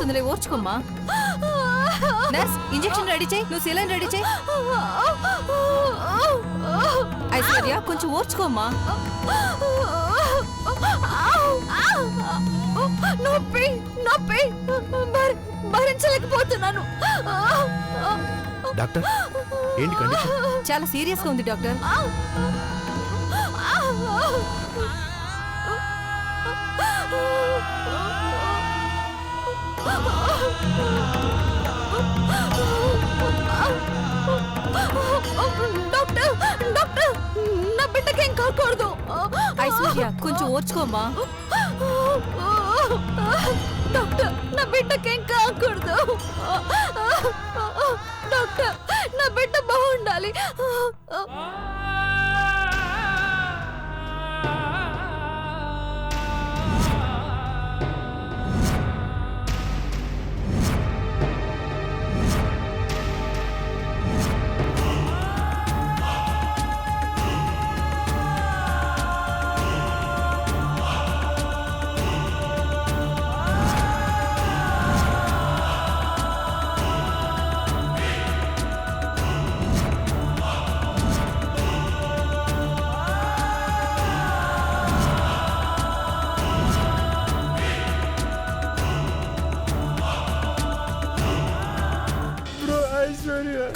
అయిపోతుందిలే, ఓర్చుకోమ్మా. Nurse injection ready చేయి, నువ్వు saline ready చేయి. ఐశ్వర్య కొంచెం ఓర్చుకోమ్మా. నొప్పి నొప్పి భరించలేకపోతున్నాను. డాక్టర్ ఏంటి కండిషన్? చాలా సీరియస్ గా ఉంది డాక్టర్. డాక్టర్ డాక్టర్ నా బిడ్డకేం కాకూడదు. ఐశ్వర్య కొంచెం ఓర్చుకోమ్మా. డాక్టర్ నా బిడ్డకేం కాకూడదు. డాక్టర్ నా బిడ్డ బాగుండాలి.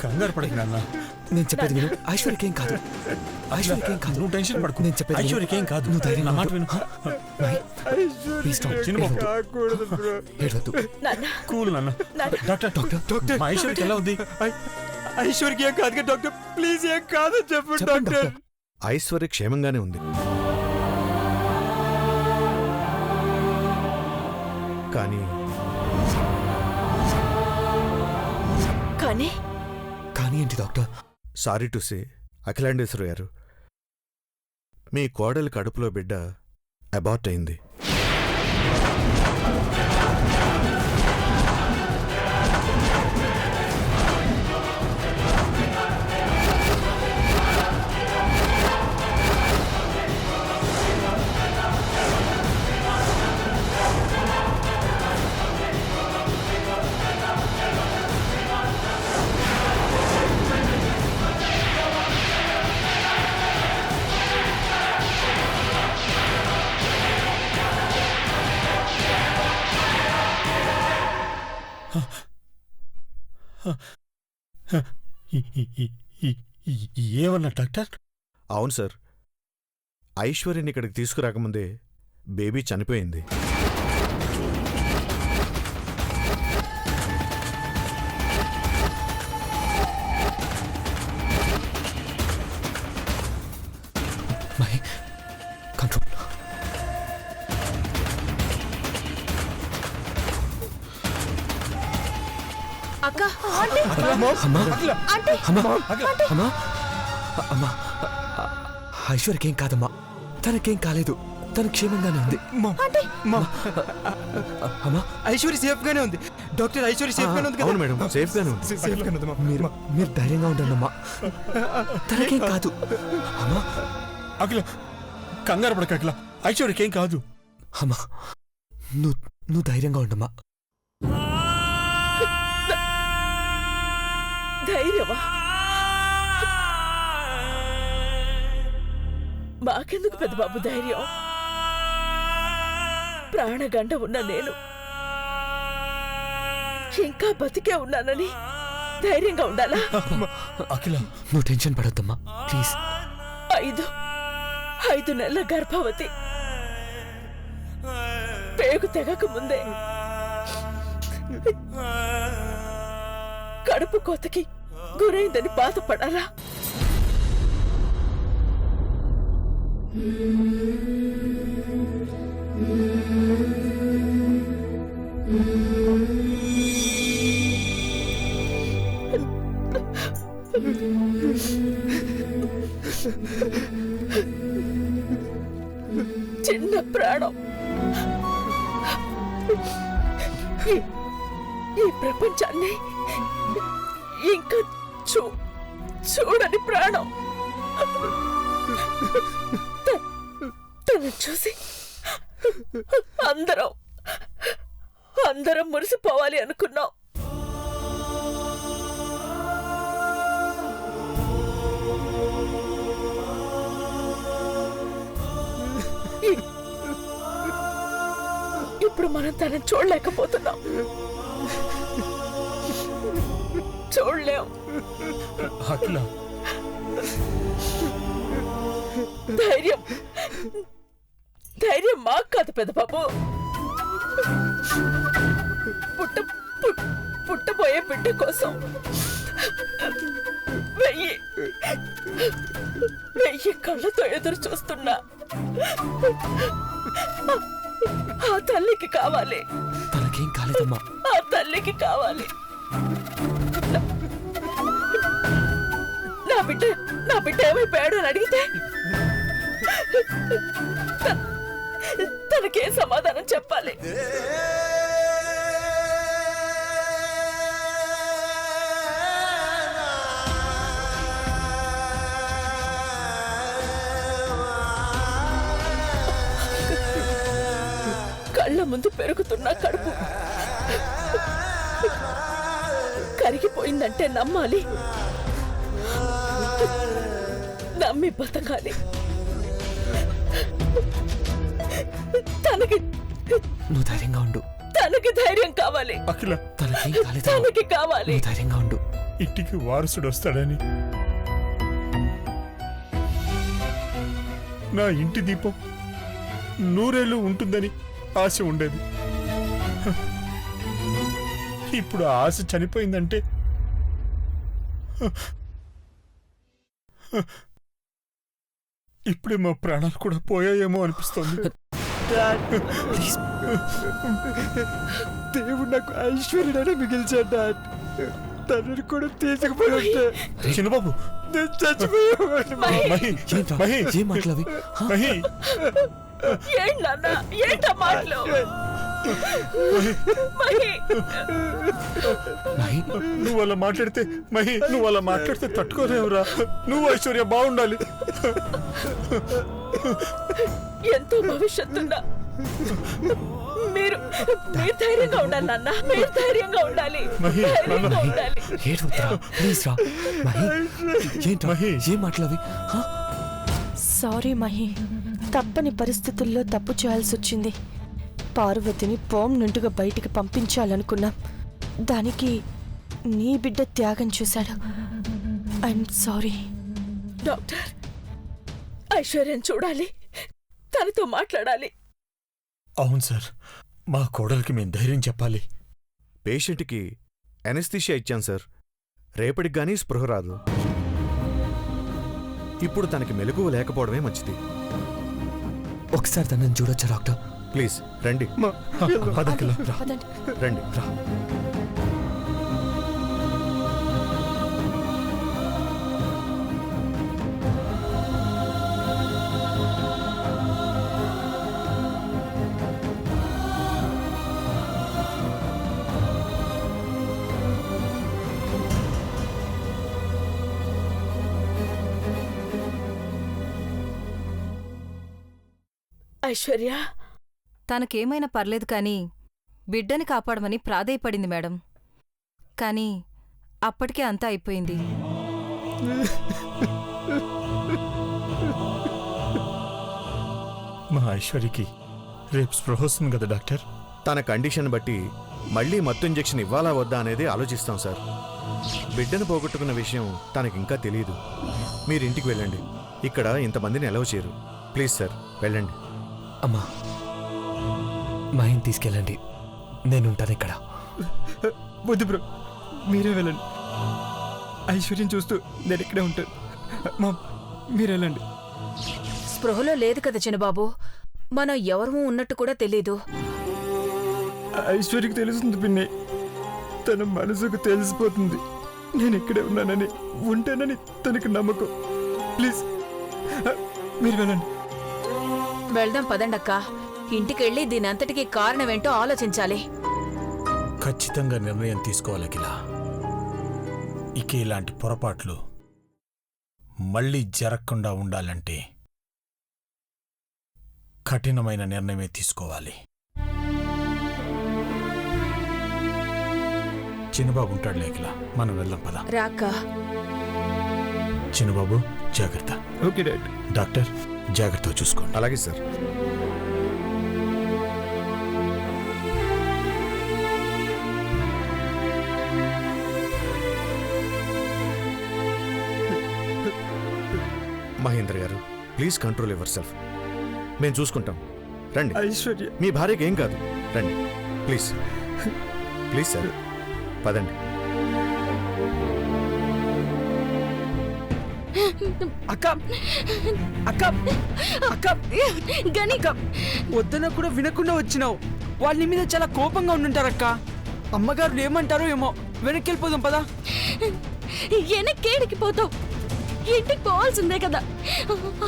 కంగారు పడకు నాన్న. నేను చెప్పేది విను. ఐశ్వర్యకేం కాదు, ఐశ్వర్యకేం కాదు. నువ్వు టెన్షన్ పడకు. నేను చెప్పేది ఐశ్వర్యకేం కాదు. నువ్వు ధైర్యం నా మాట విను. కూల్ నాన్న. డాక్టర్ డాక్టర్ మా ఐశ్వర్యకి ఎలా ఉంది? ఐశ్వర్యకి ఏం కాదు డాక్టర్, ప్లీజ్ ఏం కాదు చెప్పు డాక్టర్. ఐశ్వర్య క్షేమంగానే ఉంది, కానీ కానీ కానీ ఏంటి doctor? Sorry to say Akhilandeshwara గారు, మీ కోడలి కడుపులో బిడ్డ అబార్ట్ అయింది. ఏమన్నా డాక్టర్? అవును సార్, ఐశ్వర్యని ఇక్కడికి తీసుకురాకముందే బేబీ చనిపోయింది. కంట్రోల్. అక్క అమ్మా, ఐశ్వర్యకేం కాదమ్మా, తనకేం కాలేదు, తను క్షేమంగానే ఉంది. అమ్మా ఐశ్వర్య సేఫ్ గానే ఉంది డాక్టర్, ఐశ్వర్య సేఫ్ గానే ఉంది. అవును మేడం, సేఫ్ గానే ఉంది. మీరు ధైర్యంగా ఉండండి అమ్మా, తనకేం కాదు. అమ్మా అఖిల కంగారు పడక అఖిల, ఐశ్వర్యకేం కాదు. అమ్మా నువ్వు ధైర్యంగా ఉండమ్మా. ధైర్యమా? మాకెందుకు పెద్ద బాబు ధైర్యం? ప్రాణగండ ఉన్న నేను ఇంకా బతికే ఉన్నానని ధైర్యంగా ఉండాలా? అఖిల నువ్వు టెన్షన్ పడొద్దమ్మా ప్లీజ్. 5 నెలల గర్భవతి, పేగు తెగక ముందే కడుపు కోతకి గురైందని బాధపడాలా? చిన్న ప్రాణం ఈ ప్రపంచాన్ని ఇంకా చూడని ప్రాణం. తను చూసి అందరం మురిసిపోవాలి అనుకున్నాం. ఇప్పుడు మనం తనని చూడలేకపోతున్నాం. చూడలేం. అఖిల, ధైర్యం మాకు కాదు పెద్ద బాబు. పుట్టబోయే బిడ్డ కోసం వెయ్యి కళ్ళతో ఎదురు చూస్తున్నా ఆ తల్లికి కావాలి. తనకేం కాలేదమ్మా. ఆ తల్లికి కావాలి. నా బిడ్డ ఏమైపోయాడు అని అడిగితే తనకేం సమాధానం చెప్పాలి? కళ్ళ ముందు పెరుగుతున్న కడుపు కరిగిపోయిందంటే నమ్మాలి, నమ్మి బతకాలి. నువ్వు ధైర్యంగా ఉండు. తనకి ధైర్యం కావాలి. అఖిల, తనకేం కాలేదు. తనకి కావాలి. నువ్వు ధైర్యంగా ఉండు. ఇంటికి వారసుడు వస్తాడని, నా ఇంటి దీపం 100 ఏళ్ళు ఉంటుందని ఆశ ఉండేది. ఇప్పుడు ఆ ఆశ చనిపోయిందంటే ఇప్పుడే మా ప్రాణాలు కూడా పోయాయేమో అనిపిస్తోంది. దేవుడు నాకు ఐశ్వర్యుడని మిగిల్చాడు డాడ్. తనని కూడా తీసుకుపోయి చిన్నబాబు, నేను చచ్చిపోయాను. మహి, మహి, ఏం మాటలవి? మహి, ఏంటా మాటలు? నువ్వు అలా మాట్లాడితే మహి, నువ్వు అలా మాట్లాడితే తట్టుకోలేవురా. నువ్వు ఐశ్వర్య బాగుండాలి. ఎంతో భవిష్యత్తున్నా మీరు ధైర్యంగా ఉండాలి నాన్న. మీరు ధైర్యంగా ఉండాలి. ధైర్యంగా ఉండాలి. ఏం మాటలవి? సారీ మహి, తప్పని పరిస్థితుల్లో తప్పు చేయాల్సి వచ్చింది. పార్వతిని పర్మనెంట్గా బయటికి పంపించాలనుకున్నాం. దానికి నీ బిడ్డ త్యాగం చేశాడు. I'm sorry. డాక్టర్, ఐశ్వర్యం చూడాలి, తనతో మాట్లాడాలి. అవును సార్, మా కోడలికి మేము ధైర్యం చెప్పాలి. పేషెంట్కి ఎనస్థీషియా ఇచ్చాం సార్. రేపటికి గానీ స్పృహ రాదు. ఇప్పుడు తనకి మెలకువ లేకపోవడమే మంచిది. ఒకసారి తనని చూడొచ్చా డాక్టర్? ప్లీజ్ రండి. పదండి. రండి రా. ఐశ్వర్య, తనకేమైనా పర్లేదు కానీ బిడ్డని కాపాడమని ప్రాధేయపడింది మేడం. కానీ అప్పటికే అంతా అయిపోయింది. మా ఐశ్వర్యకి రేపు స్పృహ వస్తుంది కదా డాక్టర్? తన కండిషన్ బట్టి మళ్ళీ మత్తు ఇంజెక్షన్ ఇవ్వాలా వద్దా అనేది ఆలోచిస్తాం సార్. బిడ్డను పోగొట్టుకున్న విషయం తనకింకా తెలియదు. మీరింటికి వెళ్ళండి. ఇక్కడ ఇంతమందిని ఎలవ్ చేయరు. ప్లీజ్ సార్, వెళ్ళండి. అమ్మా, మా ఇంటికి తీసుకెళ్ళండి. నేనుంటాను ఇక్కడ. వద్దు బ్రో, మీరే వెళ్ళండి. ఐశ్వర్యం చూస్తూ నేను ఇక్కడే ఉంటాను. మా మీరు వెళ్ళండి. స్పృహలో లేదు కదా చిన్నబాబు. మనం ఎవరూ ఉన్నట్టు కూడా తెలీదు. ఐశ్వర్యకి తెలుస్తుంది పిన్ని. తన మనసుకు తెలిసిపోతుంది నేను ఇక్కడే ఉన్నానని, ఉంటానని తనకి నమ్మకం. ప్లీజ్ మీరు వెళ్ళండి. వెళ్దాం పదండక్క. ఇంటికెళ్ళి దీనంతటికీ కారణమేంటో ఆలోచించాలి. ఖచ్చితంగా నిర్ణయం తీసుకోవాలి అఖిల. ఇక ఇలాంటి పొరపాట్లు మళ్ళీ జరగకుండా ఉండాలంటే కఠినమైన నిర్ణయమే తీసుకోవాలి. చిన్నబాబు ఉంటాడు లేకలా, మనం వెళ్దాం పద. రాకా. చిన్నబాబు జాగ్రత్త. Okay dad. డాక్టర్ జాగ్రత్తగా చూసుకోండి. అలాగే సార్. మహేంద్ర గారు, ప్లీజ్ కంట్రోల్ యువర్ సెల్ఫ్. మేము చూసుకుంటాం. రండి. ఐశ్వర్య మీ భార్యకి ఏం కాదు. రండి ప్లీజ్. ప్లీజ్ సార్, పదండి. అక్క అక్క అక్క గని వద్దన కూడా వినకుండా వచ్చినావు. వాళ్ళ మీద చాలా కోపంగా ఉండుంటారక్క. అమ్మగారు ఏమంటారో ఏమో. వెనక్కి వెళ్ళిపోదాం పదా. వెనక్కేడికి పోతావు? ఇంటికి పోవాల్సిందే కదా.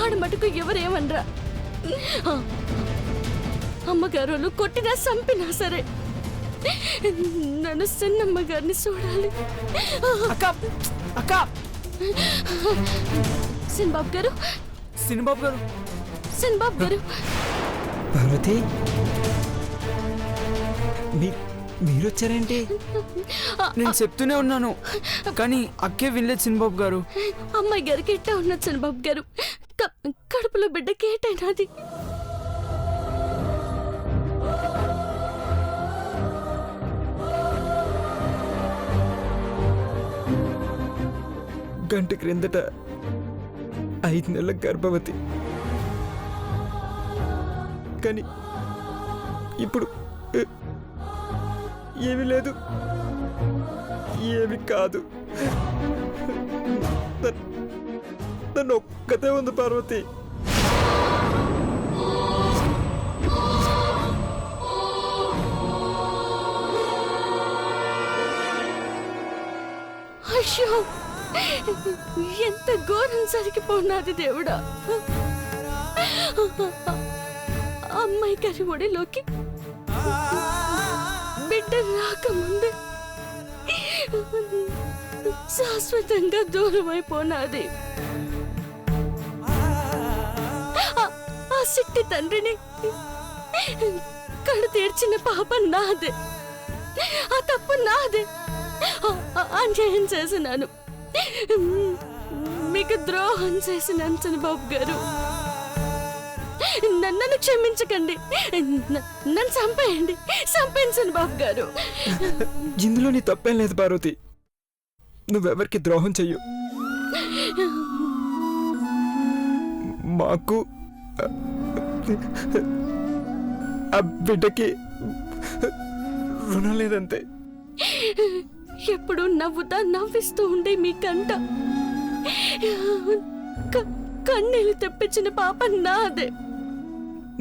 ఆడ మటుకు ఎవరేమనరా. అమ్మగారు కొట్టినా చంపినా సరే నన్ను చిన్నమ్మ గారిని చూడాలి. అక్క అక్క సిన్బాబు గారు, సినిబాబు గారు. సిన్బాబు గారు. పార్వతి, మీరొచ్చారేంటి? నేను చెప్తూనే ఉన్నాను కానీ అక్కే వినలేదు సినిబాబు గారు. అమ్మాయి గారికి ఎట్టా ఉన్నది సిన్బాబు గారు. కడుపులో బిడ్డ కేటైనాది. గంట క్రిందట 5 నెలల గర్భవతి. కానీ ఇప్పుడు ఏమీ లేదు, ఏమి కాదు. నన్ను ఒక్కతే ఉంది పార్వతి. అయ్యో, ఎంత ఘోరం సరిగిపోయినది దేవుడా. అమ్మాయి గారి ఒడిలోకి బిడ్డ రాకముందే శాశ్వతంగా దూరం అయిపోనాది. ఆ సిట్టి తండ్రిని కడు తీర్చిన పాప నాదే, ఆ తప్పు నాదే. అన్యాయం చేసినాను, మీకు ద్రోహం చేసినాను చంద్రబాబు గారు. నన్ను క్షమించకండి, నన్ను చంపేయండి, చంపేయండి బాబు గారు. ఇందులో నీ తప్పేం లేదు పార్వతి. నువ్వెవరికి ద్రోహం చెయ్యు. మాకు ఆ బిడ్డకి రుణం లేదంతే. ఎప్పుడు నవ్వుతా నవ్విస్తూ ఉండే మీ కంట కన్నీళ్ళు తెప్పించిన పాప నాదే.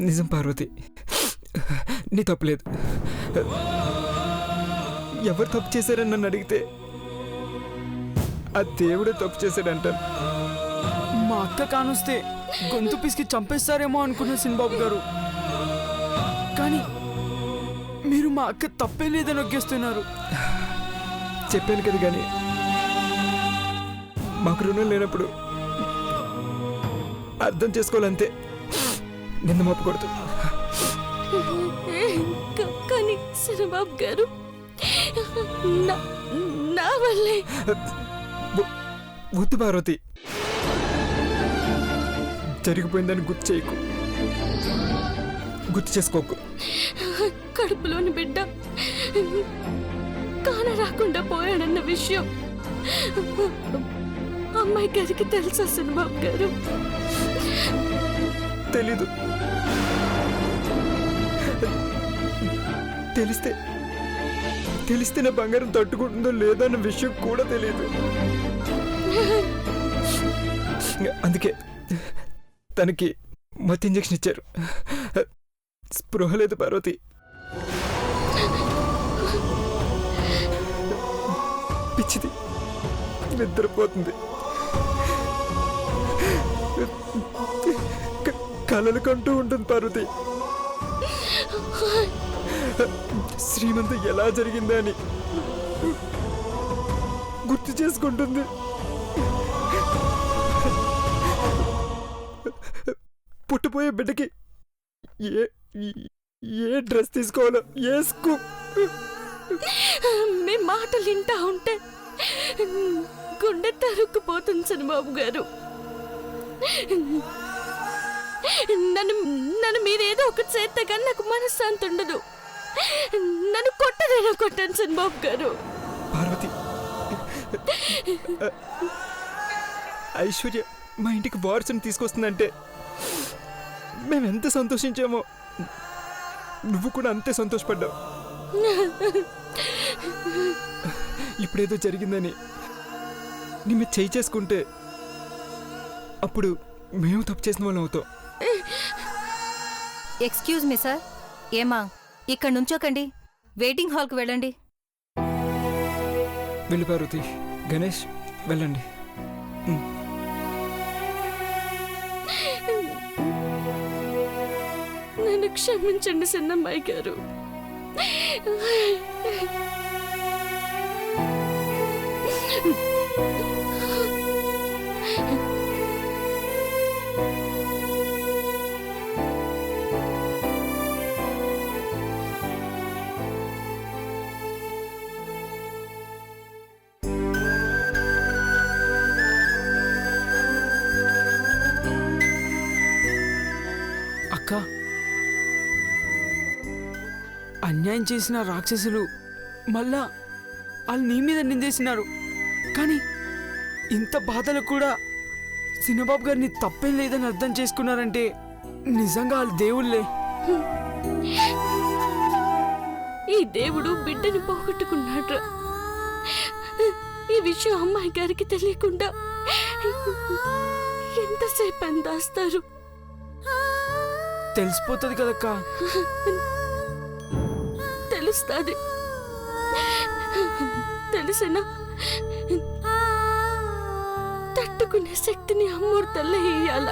నిజం పార్వతి, నీ తప్పులేదు. ఎవరు తప్పు చేశారని నన్ను అడిగితే ఆ దేవుడే తప్పు చేశాడంటాను. మా అక్క కానొస్తే గొంతు పిసికి చంపేస్తారేమో అనుకున్న సిన్బాబు గారు. కానీ మీరు మా అక్క తప్పే లేదని ఒగ్గేస్తున్నారు. చెప్పాను కదా, కానీ మాకు రుణం లేనప్పుడు అర్థం చేసుకోవాలంతే. నిన్ను మోపకూడదు. కానీ సినబాబు గారు, నా వల్లే. వద్దు పార్వతి, జరిగిపోయిందని గుర్తు చేయకు, గుర్తు చేసుకోకు. కడుపులోని బిడ్డ కాన రాకుండా పోయాడన్న విషయం అమ్మాయి గారికి తెలుసా సినబాబు గారు? తెలీదు. తెలిస్తే నా బంగారం తట్టుకుంటుందో లేదో అన్న విషయం కూడా తెలియదు. అందుకే తనకి మత్తు ఇంజెక్షన్ ఇచ్చారు. స్పృహ లేదు పార్వతి. పిచ్చిది, నిద్రపోతుంది. కలలు కంటూ ఉంటుంది పార్వతి. శ్రీమంతం ఎలా జరిగిందా అని గుర్తు చేసుకుంటుంది. పుట్టిపోయే బిడ్డకి ఏ డ్రెస్ తీసుకోవాలో, ఏ మీ మాటలు వింటా ఉంటే గుండె తరుక్కుపోతుంది చంద్రబాబు గారు. నన్ను మీరేదో ఒకటి చేస్తే కానీ నాకు మనశ్శాంతి ఉండదు. నన్ను కొట్టను చంద్రబాబు గారు. పార్వతి, ఐశ్వర్య మా ఇంటికి వారసుని తీసుకొస్తుందంటే మేమెంత సంతోషించామో నువ్వు కూడా అంతే సంతోషపడ్డావు. ఇప్పుడేదో జరిగిందని నీ మీద చేయి చేసుకుంటే అప్పుడు మేము తప్పు చేసిన వాళ్ళం అవుతాం. Excuse me sir. ఏమా ఇక్కడ నుంచోకండి, వెయిటింగ్ హాల్కి వెళ్ళండి. వెళ్ళి పార్వతి, గణేష్ వెళ్ళండి. నన్ను క్షమించండి చిన్నమ్మాయి గారు. అక్క, అన్యాయం చేసిన రాక్షసులు మళ్ళా వాళ్ళు నీ మీద నిందేసినారు. కానీ ఇంత బాధలు కూడా చిన్నబాబు గారిని తప్పేం లేదని అర్థం చేసుకున్నారంటే నిజంగా వాళ్ళు దేవుళ్ళే. ఈ దేవుడు బిడ్డని పోగొట్టుకున్నాడు. ఈ విషయం అమ్మాయి గారికి తెలియకుండా ఎంతసేపు అందాస్తారు? తెలిసిపోతుంది కదక్క. తెలుస్తుంది. తెలిసినా తట్టుకునే శక్తిని అమ్మోడు తల్లి ఇయ్యాల.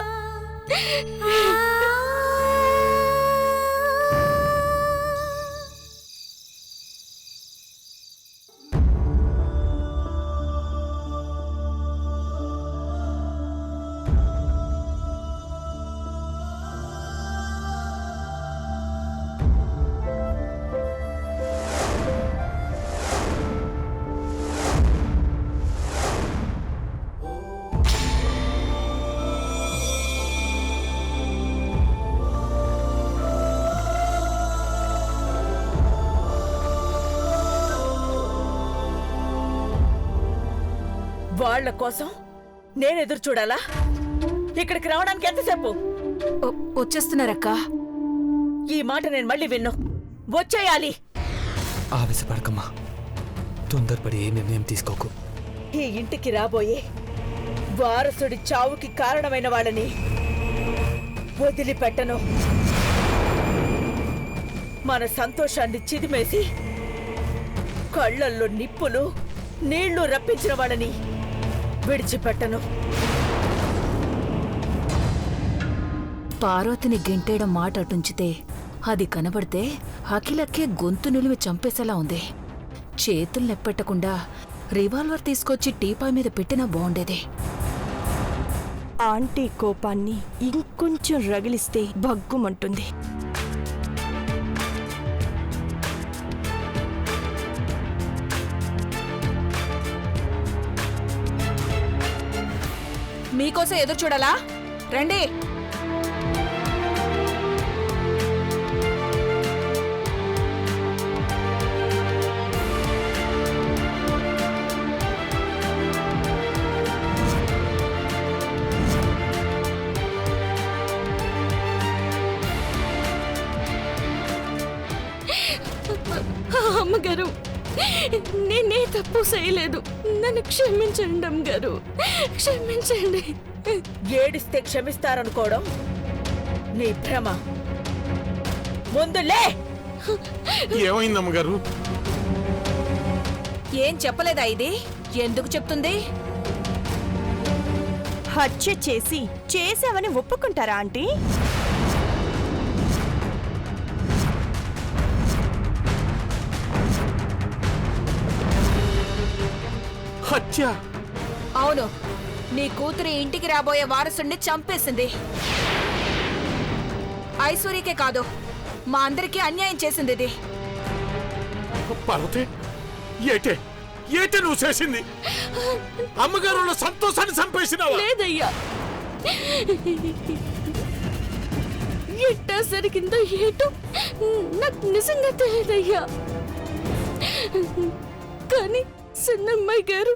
వాళ్ళ కోసం నేను ఎదురు చూడాలా? ఇక్కడికి రావడానికి ఎంతసేపు? వచ్చేస్తున్నారక్క. ఈ మాట నేను మళ్ళీ విన్ను. వచ్చేయాలి. ఆవేశపడకమ్మా, తొందరపడి ఏ నిర్ణయం తీసుకోకు. ఈ ఇంటికి రాబోయే వారసుడి చావుకి కారణమైన వాళ్ళని వదిలిపెట్టను. మన సంతోషాన్ని చిదిమేసి కళ్ళల్లో నిప్పులు నీళ్లు రప్పించిన వాళ్ళని విడిచిపెట్టను. పార్వతిని గెంటేయడం మాట అటుంచితే అది కనబడితే అఖిలకే గొంతు నిలిమి చంపేసేలా ఉంది. చేతులు నెప్పెట్టకుండా రివాల్వర్ తీసుకొచ్చి టీపాయ్ మీద పెట్టినా బాగుండేది. ఆంటీ కోపాన్ని ఇంకొంచెం రగిలిస్తే భగ్గుమంటుంది. మీకోసం ఎదురు చూడాలా? రండి. అమ్మగారు, నేనే తప్పు చేయలేదు. నన్ను క్షమించండి అమ్మగారు, క్షమించండి. ఏడిస్తే క్షమిస్తారనుకోవడం నీ భ్రమ. ముందులే. ఏమైందమ్మగారు? ఏం చెప్పలేదా? ఇది ఎందుకు చెప్తుంది? హత్య చేసావని ఒప్పుకుంటారా ఆంటీ? హత్య? అవును, నీ కూతురి ఇంటికి రాబోయే వారసుడిని చంపేసింది. ఐశ్వర్యకే కాదు, మా అందరికీ అన్యాయం చేసింది ఇది. పార్వతి ఏటే ఏటే నువ్వు చేసింది? అమ్మగారు వాళ్ళ సంతోషాన్ని చంపేసినావా? లేదయ్యా, ఎట్టా జరిగిందో ఏటో నాకు నిజంగా తెలియదయ్యా. కానీ చిన్నమ్మాయి గారు